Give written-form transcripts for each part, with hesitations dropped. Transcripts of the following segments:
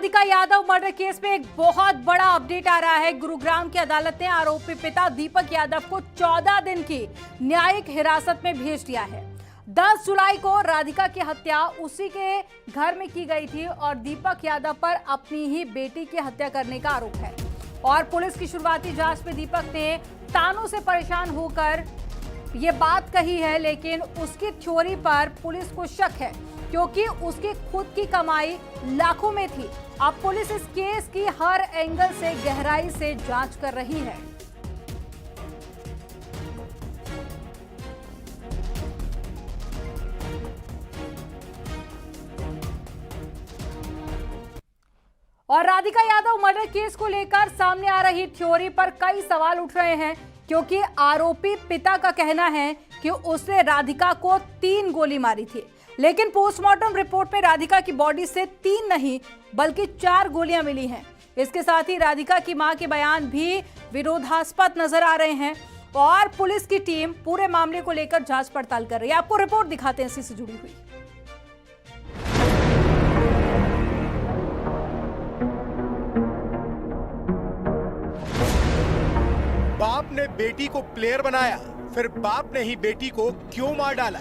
Radhika Yadav murder case में एक बहुत बड़ा अपडेट आ रहा है। गुरुग्राम की अदालत ने आरोपी पिता दीपक यादव को 14 दिन की न्यायिक हिरासत में भेज दिया है। 10 जुलाई को राधिका की हत्या उसी के घर में की गई थी और दीपक यादव पर अपनी ही बेटी की हत्या करने का आरोप है। और पुलिस की शुरुआती जांच में दीपक ने तानों से परेशान होकर ये बात कही है, लेकिन उसकी थ्योरी पर पुलिस को शक है क्योंकि उसकी खुद की कमाई लाखों में थी। अब पुलिस इस केस की हर एंगल से गहराई से जांच कर रही है। और राधिका यादव मर्डर केस को लेकर सामने आ रही थ्योरी पर कई सवाल उठ रहे हैं क्योंकि आरोपी पिता का कहना है कि उसने राधिका को 3 गोली मारी थी, लेकिन पोस्टमार्टम रिपोर्ट में राधिका की बॉडी से 3 नहीं बल्कि 4 गोलियां मिली हैं। इसके साथ ही राधिका की मां के बयान भी विरोधास्पद नजर आ रहे हैं और पुलिस की टीम पूरे मामले को लेकर जांच पड़ताल कर रही है। आपको रिपोर्ट दिखाते हैं इसी से जुड़ी हुई। बाप ने बेटी को प्लेयर बनाया, फिर बाप ने ही बेटी को क्यों मार डाला?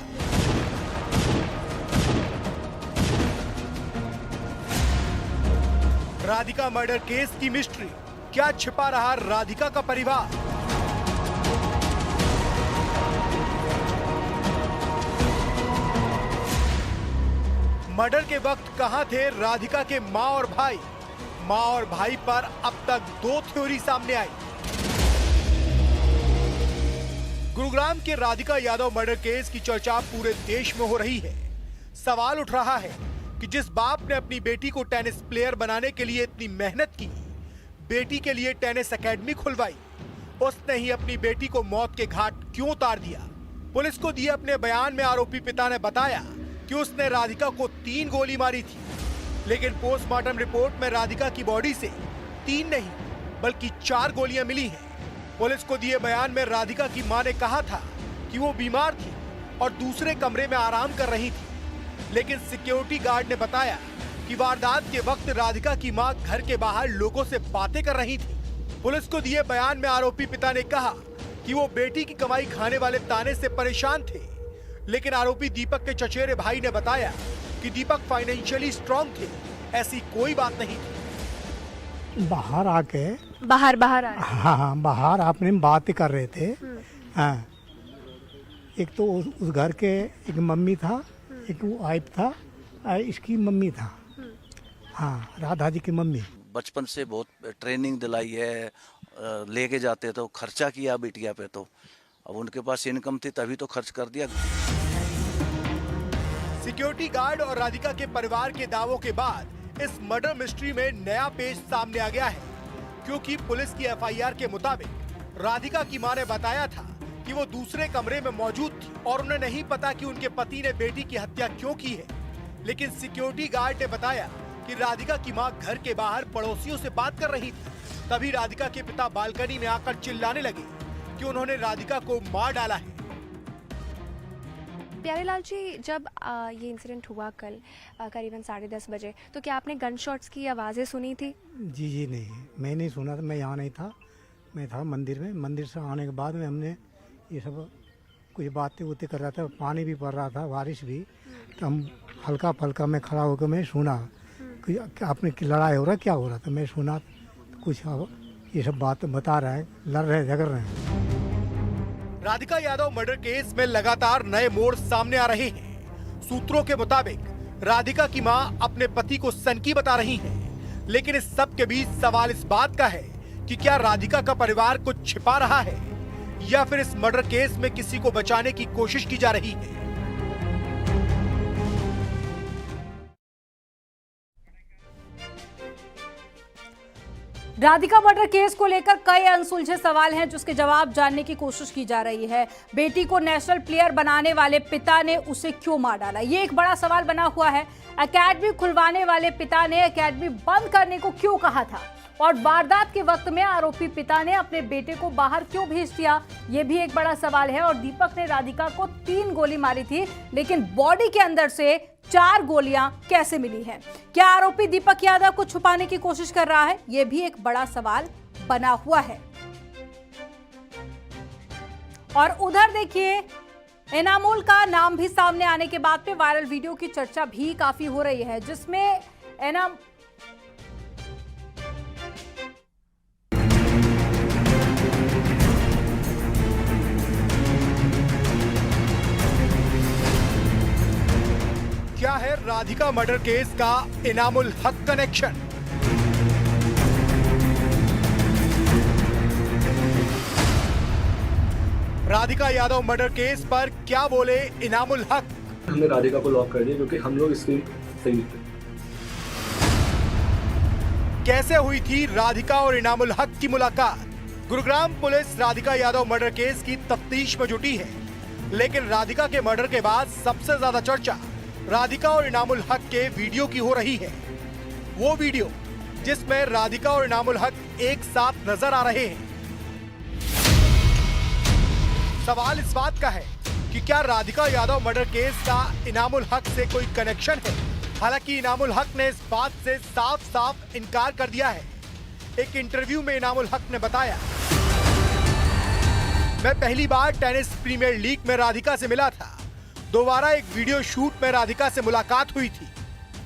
राधिका मर्डर केस की मिस्ट्री, क्या छिपा रहा राधिका का परिवार? मर्डर के वक्त कहां थे राधिका के मां और भाई? मां और भाई पर अब तक 2 थ्योरी सामने आई। गुरुग्राम के राधिका यादव मर्डर केस की चर्चा पूरे देश में हो रही है। सवाल उठ रहा है कि जिस बाप ने अपनी बेटी को टेनिस प्लेयर बनाने के लिए इतनी मेहनत की, बेटी के लिए टेनिस एकेडमी खुलवाई, उसने ही अपनी बेटी को मौत के घाट क्यों उतार दिया? पुलिस को दिए अपने बयान में आरोपी पिता ने बताया कि उसने राधिका को 3 गोली मारी थी, लेकिन पोस्टमार्टम रिपोर्ट में राधिका की बॉडी से 3 नहीं बल्कि 4 गोलियां मिली हैं। पुलिस को दिए बयान में राधिका की मां ने कहा था कि वो बीमार थी और दूसरे कमरे में आराम कर रही थी, लेकिन सिक्योरिटी गार्ड ने बताया कि वारदात के वक्त राधिका की मां घर के बाहर लोगों से बातें कर रही थी। पुलिस को दिए बयान में आरोपी पिता ने कहा कि वो बेटी की कमाई खाने वाले ताने से परेशान थे, लेकिन आरोपी दीपक के चचेरे भाई ने बताया कि दीपक फाइनेंशियली स्ट्रांग थे, ऐसी कोई बात नहीं थी। बाहर आके बाहर हाँ, बाहर आपने बात कर रहे थे। हाँ, एक तो उस घर के एक मम्मी था, एक वो वाइफ था, इसकी मम्मी था। हाँ, राधा जी की मम्मी। बचपन से बहुत ट्रेनिंग दिलाई है, लेके जाते तो खर्चा किया बिटिया पे, तो अब उनके पास इनकम थी तभी तो खर्च कर दिया। सिक्योरिटी गार्ड और राधिका के परिवार के दावों के बाद इस मर्डर मिस्ट्री में नया पेज सामने आ गया है, क्योंकि पुलिस की एफआईआर के मुताबिक राधिका की मां ने बताया था कि वो दूसरे कमरे में मौजूद थी और उन्हें नहीं पता कि उनके पति ने बेटी की हत्या क्यों की है। लेकिन सिक्योरिटी गार्ड ने बताया कि राधिका की मां घर के बाहर पड़ोसियों से बात कर रही थी। तभी राधिका के पिता बालकनी में आकर चिल्लाने लगे कि उन्होंने राधिका को मार डाला है। प्यारेलाल जी, जब ये इंसिडेंट हुआ कल करीबन 10:30 बजे, तो क्या आपने गन शॉट्स की आवाज़ें सुनी थी? जी नहीं, मैं नहीं सुना था। मैं यहाँ नहीं था, मैं था मंदिर में। मंदिर से आने के बाद में हमने ये सब कुछ बातें उतें कर रहा था, पानी भी पड़ रहा था, बारिश भी, तो हम हल्का फल्का में खड़ा होकर मैं सुना कि आपने की लड़ाई हो रहा, क्या हो रहा था। मैं सुना कुछ ये सब बात बता रहा है, लड़ रहे झगड़ रहे हैं। राधिका यादव मर्डर केस में लगातार नए मोड़ सामने आ रहे हैं। सूत्रों के मुताबिक राधिका की मां अपने पति को सनकी बता रही है, लेकिन इस सब के बीच सवाल इस बात का है कि क्या राधिका का परिवार कुछ छिपा रहा है या फिर इस मर्डर केस में किसी को बचाने की कोशिश की जा रही है। राधिका मर्डर केस को लेकर कई अनसुलझे सवाल हैं जिसके जवाब जानने की कोशिश की जा रही है। बेटी को नेशनल प्लेयर बनाने वाले पिता ने उसे क्यों मार डाला, ये एक बड़ा सवाल बना हुआ है। एकेडमी खुलवाने वाले पिता ने एकेडमी बंद करने को क्यों कहा था और वारदात के वक्त में आरोपी पिता ने अपने बेटे को बाहर क्यों भेज दिया, ये भी एक बड़ा सवाल है। और दीपक ने राधिका को 3 गोली मारी थी, लेकिन बॉडी के अंदर से 4 गोलियां कैसे मिली हैं? क्या आरोपी दीपक यादव को छुपाने की कोशिश कर रहा है? यह भी एक बड़ा सवाल बना हुआ है। और उधर देखिए, इनामुल का नाम भी सामने आने के बाद पे वायरल वीडियो की चर्चा भी काफी हो रही है, जिसमें क्या है राधिका मर्डर केस का इनामुल हक connection? Radhika Yadav murder case पर क्या बोले इनामुल हक? हमने राधिका को लॉक कर दिया क्योंकि हम लोग इसके सही थे। कैसे हुई थी राधिका और इनामुल हक की मुलाकात? Gurugram police Radhika Yadav murder case की तफ्तीश में जुटी है, लेकिन राधिका के मर्डर के बाद सबसे ज्यादा चर्चा राधिका और इनामुल हक के वीडियो की हो रही है। वो वीडियो जिसमें राधिका और इनामुल हक एक साथ नजर आ रहे हैं। सवाल इस बात का है कि क्या राधिका यादव मर्डर केस का इनामुल हक से कोई कनेक्शन है? हालांकि इनामुल हक ने इस बात से साफ साफ इनकार कर दिया है। एक इंटरव्यू में इनामुल हक ने बताया, मैं पहली बार टेनिस प्रीमियर लीग में राधिका से मिला था। दोबारा एक वीडियो शूट में राधिका से मुलाकात हुई थी।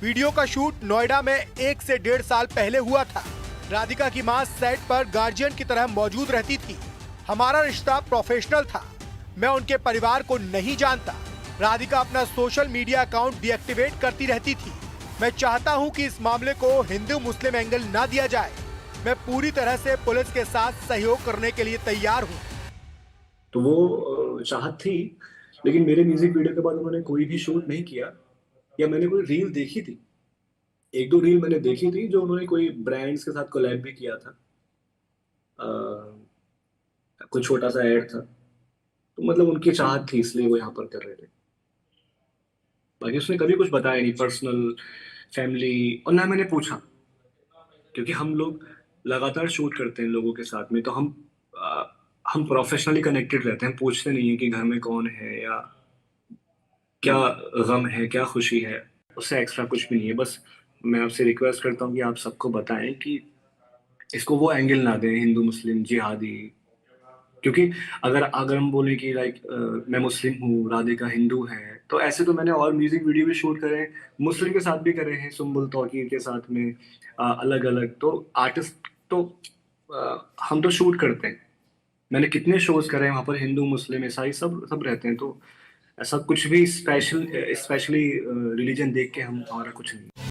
वीडियो का शूट नोएडा में 1 से 1.5 साल पहले हुआ था। राधिका की मां सेट पर गार्जियन की तरह मौजूद रहती थी। हमारा रिश्ता प्रोफेशनल था। मैं उनके परिवार को नहीं जानता। राधिका अपना सोशल मीडिया अकाउंट डीएक्टिवेट करती रहती थी। मैं चाहता हूं कि इस मामले को हिंदू मुस्लिम एंगल ना दिया जाए। मैं पूरी तरह से पुलिस के साथ सहयोग करने के लिए तैयार हूं। तो वो चाहत थी, लेकिन मेरे म्यूजिक वीडियो के बाद उन्होंने कोई भी शूट नहीं किया, या मैंने कोई रील देखी थी, 1-2 रील मैंने देखी थी जो उन्होंने कोई ब्रांड्स के साथ कोलैब भी किया था। कोई छोटा सा ऐड था, तो मतलब उनकी चाहत थी इसलिए वो यहाँ पर कर रहे थे। बाकी उसने कभी कुछ बताया नहीं, पर्सनल, फैमिली, और ना मैंने पूछा, क्योंकि हम लोग लगातार शूट करते हैं लोगों के साथ में, तो हम प्रोफेशनली कनेक्टेड रहते हैं। पूछते नहीं है कि घर में कौन है या क्या गम है, क्या खुशी है, उससे एक्स्ट्रा कुछ भी नहीं है। बस मैं आपसे रिक्वेस्ट करता हूँ कि आप सबको बताएं कि इसको वो एंगल ना दें हिंदू मुस्लिम जिहादी, क्योंकि अगर हम बोले कि लाइक मैं मुस्लिम हूँ, राधिका हिंदू है, तो ऐसे तो मैंने और म्यूजिक वीडियो भी शूट करे हैं, मुस्लिम के साथ भी करे हैं, सुम्बुल तौकीर के साथ में, अलग अलग। तो आर्टिस्ट तो हम तो शूट करते हैं। मैंने कितने शोज करे हैं वहाँ पर, हिंदू मुस्लिम ईसाई सब रहते हैं। तो ऐसा कुछ भी स्पेशली रिलीजन देख के हमारा कुछ नहीं।